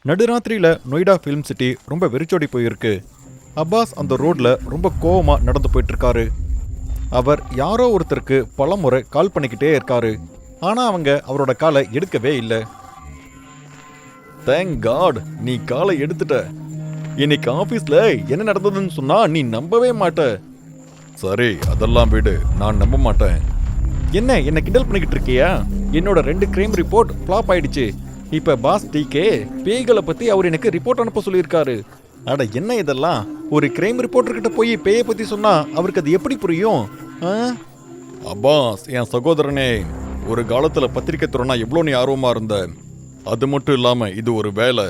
நடுராத்திரியில Noida film city ரொம்ப வெறிச்சோடி போயிருக்கு. அப்பாஸ் அந்த ரோட்ல ரொம்ப கோவமா நடந்து போயிட்டு இருக்காரு. அவர் யாரோ ஒருத்தருக்கு பலமுறை கால் பண்ணிக்கிட்டே இருக்காரு. ஆனா அவங்க அவரோட காலை எடுக்கவே இல்லை. தேங்க் காட் நீ காலை எடுத்துட்ட. இன்னைக்கு ஆபீஸ்ல என்ன நடந்ததுன்னு சொன்னா நீ நம்பவே மாட்ட. சரி அதெல்லாம் விடு, நான் நம்ப மாட்டேன். என்ன கிண்டல் பண்ணிக்கிட்டு இருக்கியா? என்னோட 2 கிரைம் ரிப்போர்ட் ஃப்ளாப் ஆயிடுச்சு. இப்ப பாஸ் டிகே பேய்களை பத்தி அவர் எனக்கு ரிப்போர்ட் அனுப்ப சொல்லியிருக்காரு. அட என்ன இதெல்லாம்? ஒரு கிரைம் ரிப்போர்ட்டர் கிட்ட போய் பேயை பத்தி சொன்னா அவருக்கு அது எப்படி புரியும்? அப்பாஸ் என் சகோதரனே, ஒரு காலத்துல பத்திரிக்கை துறைனா எவ்வளோ நீ ஆர்வமா இருந்த. அது மட்டும் இல்லாம இது ஒரு வேலை.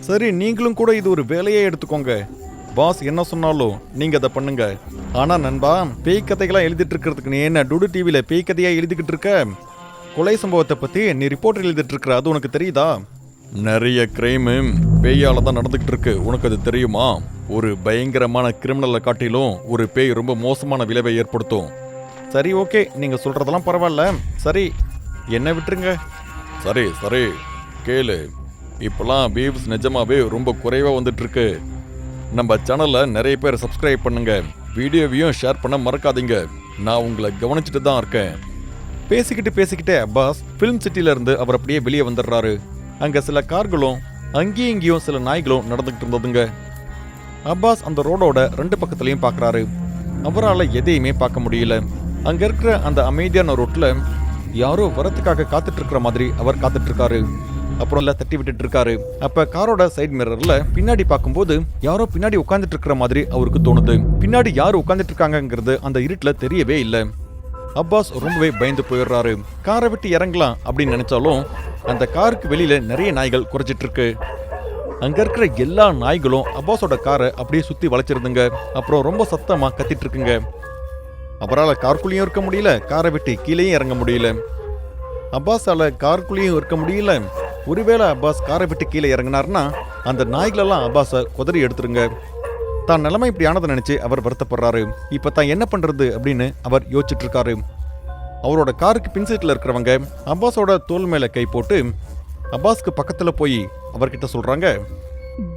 சரி நீங்களும் கூட இது ஒரு வேலையே எடுத்துக்கோங்க. பாஸ் என்ன சொன்னாலும் நீங்க அதை பண்ணுங்க. ஆனா நண்பா, பேய் கதைகளாம் எழுதிட்டு இருக்கிறதுக்கு நீ என்ன டுடு டிவில பேய் கதையா எழுதிக்கிட்டு இருக்க? கொலை சம்பவத்தை பத்தி நீ ரிப்போர்ட் எழுதிட்டு இருக்கிற, அது உனக்கு தெரியுதா? நிறைய கிரைமு பேயால தான் நடந்துகிட்டு இருக்கு, உனக்கு அது தெரியுமா? ஒரு பயங்கரமான கிரிமினலை காட்டிலும் ஒரு பேய் ரொம்ப மோசமான விளைவை ஏற்படுத்தும். சரி ஓகே, நீங்க சொல்றதெல்லாம் பரவாயில்ல. சரி என்ன விட்டுருங்க. சரி சரி கேளு, இப்பெல்லாம் வியூஸ் நிஜமாவே ரொம்ப குறைவா வந்துட்டு இருக்கு. நம்ம சேனல்ல நிறைய பேர் சப்ஸ்கிரைப் பண்ணுங்க, வீடியோவையும் ஷேர் பண்ண மறக்காதீங்க. நான் உங்களை கவனிச்சுட்டு தான் இருக்கேன். பேசிக்கிட்டே அப்பாஸ் ஃபிலிம் சிட்டில இருந்து அவர் அப்படியே வெளியே வந்துடுறாரு. அங்க சில கார்களும் அங்கேயும் இங்கேயும் சில நாய்களும் நடந்துகிட்டு இருந்ததுங்க. அப்பாஸ் அந்த ரோடோட 2 பக்கத்துலயும் பாக்குறாரு. அவரால் எதையுமே பார்க்க முடியல. அங்க இருக்கிற அந்த அமைதியான ரோட்ல யாரோ வரத்துக்காக காத்துட்டு இருக்கிற மாதிரி அவர் காத்துட்டு இருக்காரு. அப்புறம் எல்லாம் தட்டி விட்டுட்டு இருக்காரு. அப்ப காரோட சைட் மிரர்ல பின்னாடி பார்க்கும்போது யாரோ பின்னாடி உட்காந்துட்டு இருக்கிற மாதிரி அவருக்கு தோணுது. பின்னாடி யாரு உட்காந்துட்டு இருக்காங்கிறது அந்த இருட்டுல தெரியவே இல்லை. அப்பாஸ் ரொம்பவே பயந்து போயிடுறாரு. காரை விட்டு இறங்கலாம் அப்படின்னு நினைச்சாலும் அந்த காருக்கு வெளியில நிறைய நாய்கள் குறைச்சிட்டு இருக்கு. அங்க இருக்கிற எல்லா நாய்களும் அப்பாஸோட காரை அப்படியே சுத்தி வளைச்சிருந்துங்க. அப்புறம் ரொம்ப சத்தமா கத்திட்டு இருக்குங்க. அவரால் காருக்குள்ளேயும் இருக்க முடியல, காரை விட்டு கீழேயும் இறங்க முடியல. அப்பாஸால காருக்குள்ளேயும் இருக்க முடியல. ஒருவேளை அப்பாஸ் காரை விட்டு கீழே இறங்கினார்னா அந்த நாய்களெல்லாம் அப்பாஸை குதறி எடுத்துருங்க. தான் நிலைமை இப்படி ஆனதை நினைச்சு அவர் வருத்தப்படுறாரு. இப்ப தான் என்ன பண்றது அப்படின்னு அவர் யோசிச்சுட்டு இருக்காரு. அவரோட காருக்கு பின்சீட்ல இருக்கிறவங்க அப்பாஸோட தோல் மேல கை போட்டு அப்பாஸ்க்கு பக்கத்துல போய் அவர்கிட்ட சொல்றாங்க,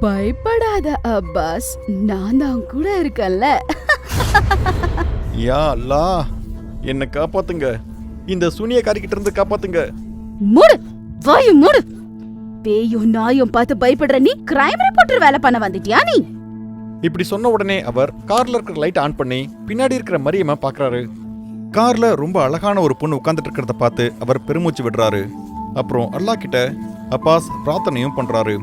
பயப்படாத அப்பாஸ், நான் தான் கூட இருக்கேன்ல. யா அல்லாஹ், என்ன காப்பாத்துங்க, இந்த சூனியக்காரி கிட்ட இருந்து காப்பாத்துங்க. மூடு வாயு மூடு. பேயும் நாயும் பார்த்து பயப்படுற நீ கிரைம் ரிப்போர்ட்டர் வேலை பண்ண வந்துட்டியா நீ? இப்படி சொன்ன உடனே அவர் கார்ல இருக்கிற லைட் ஆன் பண்ணி பின்னாடி இருக்கிற மரியம்மா பாக்குறாரு. கார்ல ரொம்ப அழகான ஒரு பொண்ணு உட்கார்ந்துட்டு இருக்கிறத பார்த்து அவர் பெருமூச்சு விடுறாரு. அப்புறம் அல்லாஹ் கிட்ட அப்பாஸ் பிரார்த்தனையும் பண்றாரு.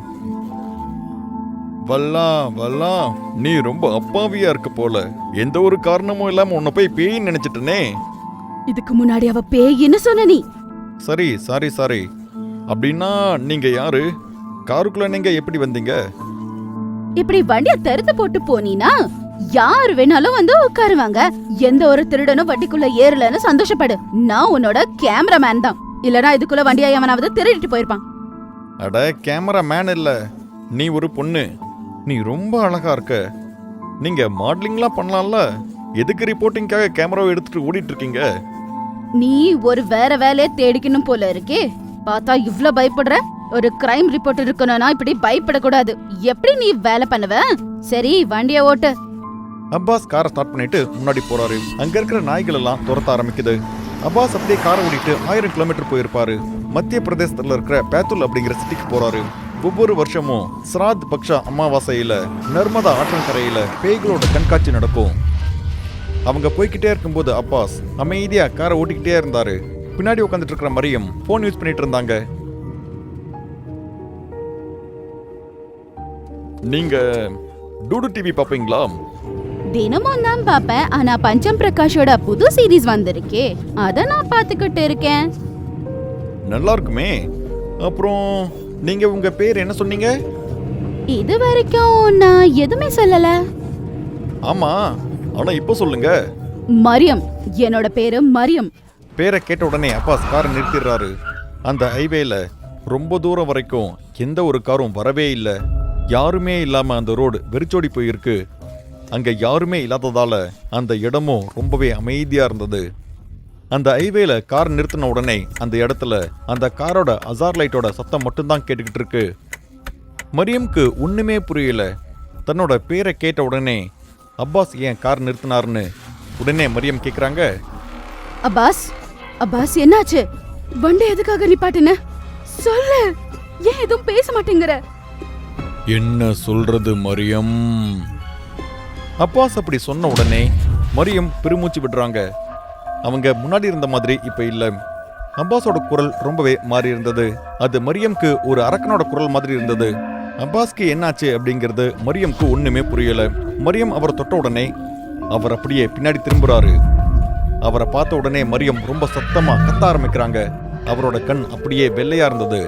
வல்லா வல்லா, நீ ரொம்ப அப்பாவியா இருக்க போல. எந்த ஒரு காரணமும் இல்லாம உன்னை போய் பேயின்னு நினைச்சிட்டனே. இதுக்கு முன்னாடி அவ பேயின்னு சொன்ன நீ. சரி சாரி சாரி. அப்படின்னா நீங்க யாரு? காருக்குள்ள நீங்க எப்படி வந்தீங்க? இப்படி வண்டிய திறந்து போட்டு போனீனா யாரு வேணாலும் வந்து உட்காருவாங்க. எந்த ஒரு திருடனும் வண்டிக்குள்ள ஏறலன்னு சந்தோஷப்படு. நான் உன்னோட கேமராமேன் தான். இல்லனா இதுக்குள்ள வண்டியா எவனாவது திருடிட்டு போயிருப்பான். அட கேமரா மேன் இல்ல, நீ ஒரு பொண்ணு. நீ ரொம்ப அழகா இருக்க. நீங்க மாடலிங்லாம் பண்ணலாம்ல, எதுக்கு ரிப்போர்ட்டிங்காக கேமராவை எடுத்துட்டு ஓடிட்டு இருக்கீங்க? நீ ஒரு வேற வேலையை தேடிக்கணும் போல இருக்கே. பார்த்தா இவ்ளோ பயப்படுற. ஒரு கிரைம் ரிப்போர்ட் இருக்கணும்னா இப்படி பயப்படக்கூடாது. எப்படி நீ வேலை பண்ணுவ? சரி வண்டிய ஓட்டு. அப்பாஸ் காரை ஸ்டார்ட் பண்ணிட்டு முன்னாடி போறாரு. அங்க இருக்கிற நாய்கள் எல்லாம் துரத்த ஆரம்பிக்குது. அப்பாஸ் அப்படியே காரை ஓடிட்டு 1000 கிலோமீட்டர் போயிருப்பாரு. மத்திய பிரதேசத்துல இருக்கிற பேத்துல் அப்படிங்கிற சிட்டிக்கு போறாரு. ஒவ்வொரு வருஷமும் ஸ்ராத் பக்ஷா அமாவாசையில நர்மதா ஆற்றங்கரையில பேய்களோட கண்காட்சி நடக்கும். அவங்க போய்கிட்டே இருக்கும்போது அப்பாஸ் அமைதியா காரை ஓட்டிக்கிட்டே இருந்தாரு. பின்னாடி உட்காந்துட்டு இருக்கிற மரியம் போன் யூஸ் பண்ணிட்டு இருந்தாங்க. நீங்க டூடு டிவி பாப்பீங்களா? தினமும் தான் பாப்பேன். ஆனா பஞ்சம் பிரகாஷோட புது சீரீஸ் வந்திருக்கே, அத நான் பாத்துக்கிட்டு இருக்கேன். நல்லா இருக்குமே. அப்புறம் நீங்க உங்க பேர் என்ன சொன்னீங்க? இது வரைக்கும் நான் எதுவுமே சொல்லல. ஆமா, ஆனா இப்போ சொல்லுங்க. மரியம், என்னோட பேரு மரியம். பேரை கேட்ட உடனே அப்பாஸ் காரை நிறுத்திடுறாரு. அந்த ஹைவேல ரொம்ப தூரம் வரைக்கும் எந்த ஒரு காரும் வரவே இல்லை. யாருமே இல்லாம அந்த ரோடு வெறிச்சோடி போயிருக்கு. அங்க யாருமே இல்லாததால அந்த இடமும் ரொம்பவே அமைதியா இருந்தது. அந்த ஹைவேல கார் நிறுத்தின உடனே அந்த இடத்துல அந்த காரோட அசார் லைட்டோட சத்தம் மட்டும்தான் கேட்டுக்கிட்டு இருக்கு. மரியம்க்கு ஒண்ணுமே புரியல. தன்னோட பேரை கேட்ட உடனே அப்பாஸ் ஏன் கார் நிறுத்தினார்னு உடனே மரியம் கேக்குறாங்க. அப்பாஸ், அப்பாஸ் என்னாச்சு? வண்டி எதுக்காக நிப்பாட்டுன? சொல்லு, ஏன் எதுவும் பேச மாட்டேங்கிற? என்ன சொல்றது மரியம்? அப்பாஸ் அப்படி சொன்ன உடனே மரியம் பெருமூச்சு விடுறாங்க. அவங்க முன்னாடி இருந்த மாதிரி இப்ப இல்ல. அப்பாஸோட குரல் ரொம்பவே மாறி இருந்தது. அது மரியம்க்கு ஒரு அரக்கனோட குரல் மாதிரி இருந்தது. அப்பாஸ்க்கு என்னாச்சு அப்படிங்கிறது மரியம்க்கு ஒண்ணுமே புரியல. மரியம் அவரை தொட்ட உடனே அவர் அப்படியே பின்னாடி திரும்புறாரு. அவரை பார்த்த உடனே மரியம் ரொம்ப சத்தமா கத்த ஆரம்பிக்கிறாங்க. அவரோட கண் அப்படியே வெள்ளையா இருந்தது.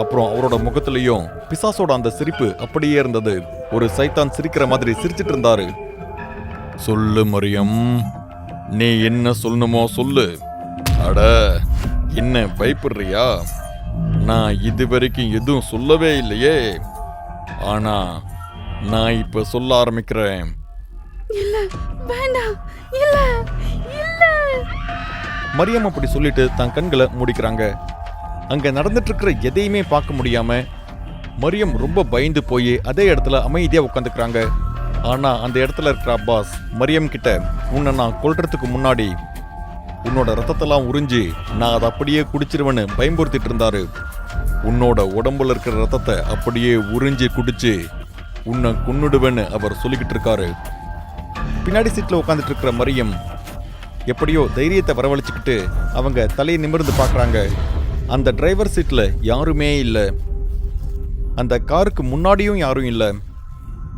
அப்புறம் அவரோட முகத்திலையும் பிசாசோட அந்த சிரிப்பு அப்படியே இருந்தது. ஒரு சைத்தான் சிரிக்கிற மாதிரி சிரிச்சிட்டு இருந்தாரு. சொல்லு மரியம், நீ என்ன சொல்லணுமோ சொல்லு. அட, என்ன பயப்படுறியா? நான் இது வரைக்கும் எதுவும் சொல்லவே இல்லையே. ஆனா நான் இப்ப சொல்ல ஆரம்பிக்கிறேன். இல்ல, வேண்டாம், இல்ல, இல்ல. மரியம் அப்படி சொல்லிட்டு தன் கண்களை மூடிக்கிறாங்க. அங்க நடந்துட்டு இருக்கிற எதையுமே பார்க்க முடியாம மரியம் ரொம்ப பயந்து போய் அதே இடத்துல அமைதியா உட்காந்துக்கிறாங்க. ஆனா அந்த இடத்துல இருக்கிற அப்பாஸ் மரியம் கிட்ட, உன்னை நான் கொல்றதுக்கு முன்னாடி உன்னோட ரத்தத்தெல்லாம் உறிஞ்சி நான் அதை அப்படியே குடிச்சிருவேன்னு பயம்புறுத்திட்டு இருந்தாரு. உன்னோட உடம்புல இருக்கிற ரத்தத்தை அப்படியே உறிஞ்சி குடிச்சு உன்னை கொன்னுடுவேன்னு அவர் சொல்லிக்கிட்டு இருக்காரு. பின்னாடி சீட்ல உட்காந்துட்டு இருக்கிற மரியம் எப்படியோ தைரியத்தை வரவழைச்சுக்கிட்டு அவங்க தலையை நிமிர்ந்து பார்க்கறாங்க. அந்த டிரைவர் சீட்ல யாருமே இல்லை. அந்த காருக்கு முன்னாடியும் யாரும் இல்லை.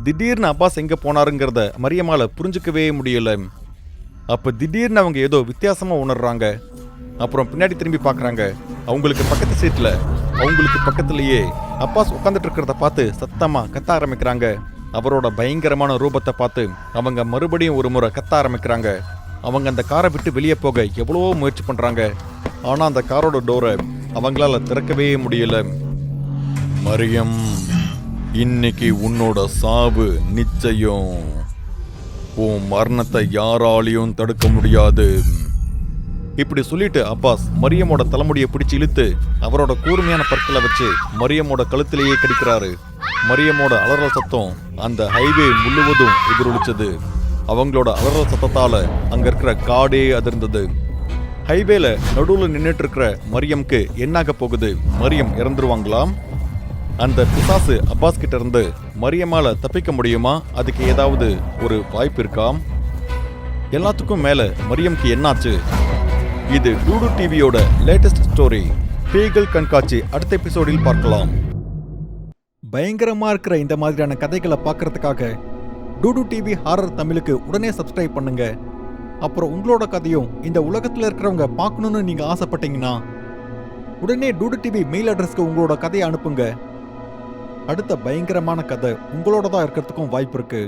திடீர்னு அப்பாஸ் எங்க போனாருங்கிறத மரியமால புரிஞ்சுக்கவே முடியல. அப்ப திடீர்னு அவங்க ஏதோ வித்தியாசமா உணர்றாங்க. அப்புறம் பின்னாடி திரும்பி பார்க்கறாங்க. அவங்களுக்கு பக்கத்து சீட்ல அவங்களுக்கு பக்கத்திலேயே அப்பாஸ் உட்காந்துட்டு இருக்கிறத பார்த்து சத்தமா கத்த ஆரம்பிக்கிறாங்க. அவரோட பயங்கரமான ரூபத்தை பார்த்து அவங்க மறுபடியும் ஒரு முறை கத்த ஆரம்பிக்கிறாங்க. அவங்க அந்த காரை விட்டு வெளியே போக எவ்வளவோ முயற்சி பண்றாங்க. ஆனா அந்த காரோட டோரை அவங்களால திறக்கவே முடியல. மரியம், இன்னைக்கு உன்னோட சாவு நிச்சயம். உன் மரணத்தை யாராலையும் தடுக்க முடியாது. இப்படி சொல்லிட்டு அப்பாஸ் மரியமோட தலைமுடியை பிடிச்சு இழுத்து அவரோட கூர்மையான பற்களை வச்சு மரியமோட கழுத்திலேயே கடிக்கிறாரு. மரியமோட அலறல் சத்தம் அந்த ஹைவே முழுவதும் எதிரொலிச்சது. அவங்களோட அலறல் சத்தத்தால அங்க இருக்கிற காடே அதிர்ந்தது. ஹைவேல நடுவில் நின்றுட்டு இருக்கிற மரியம்க்கு என்னாக போகுது? மரியம் இறந்துருவாங்களாம்? அந்த பிசாசு அப்பாஸ் கிட்ட இருந்து மரியமால தப்பிக்க முடியுமா? அதுக்கு ஏதாவது ஒரு வாய்ப்பு இருக்காம்? எல்லாத்துக்கும் மேல மரியம்க்கு என்னாச்சு? இது டூடு டிவியோட லேட்டஸ்ட் ஸ்டோரி. பேய்கள் கண்காட்சி அடுத்த எபிசோடில் பார்க்கலாம். பயங்கரமா இருக்கிற இந்த மாதிரியான கதைகளை பார்க்கறதுக்காக டூடு டிவி ஹாரர் தமிழுக்கு உடனே சப்ஸ்கிரைப் பண்ணுங்க. அப்புறம் உங்களோட கதையும் இந்த உலகத்துல இருக்கிறவங்க பார்க்கணும்னு நீங்க ஆசைப்பட்டீங்கன்னா உடனே டூடு டிவி மெயில் அட்ரஸ்க்கு உங்களோட கதையை அனுப்புங்க. அடுத்த பயங்கரமான கதை உங்களோட தான் இருக்கிறதுக்கும் வாய்ப்பு இருக்கு.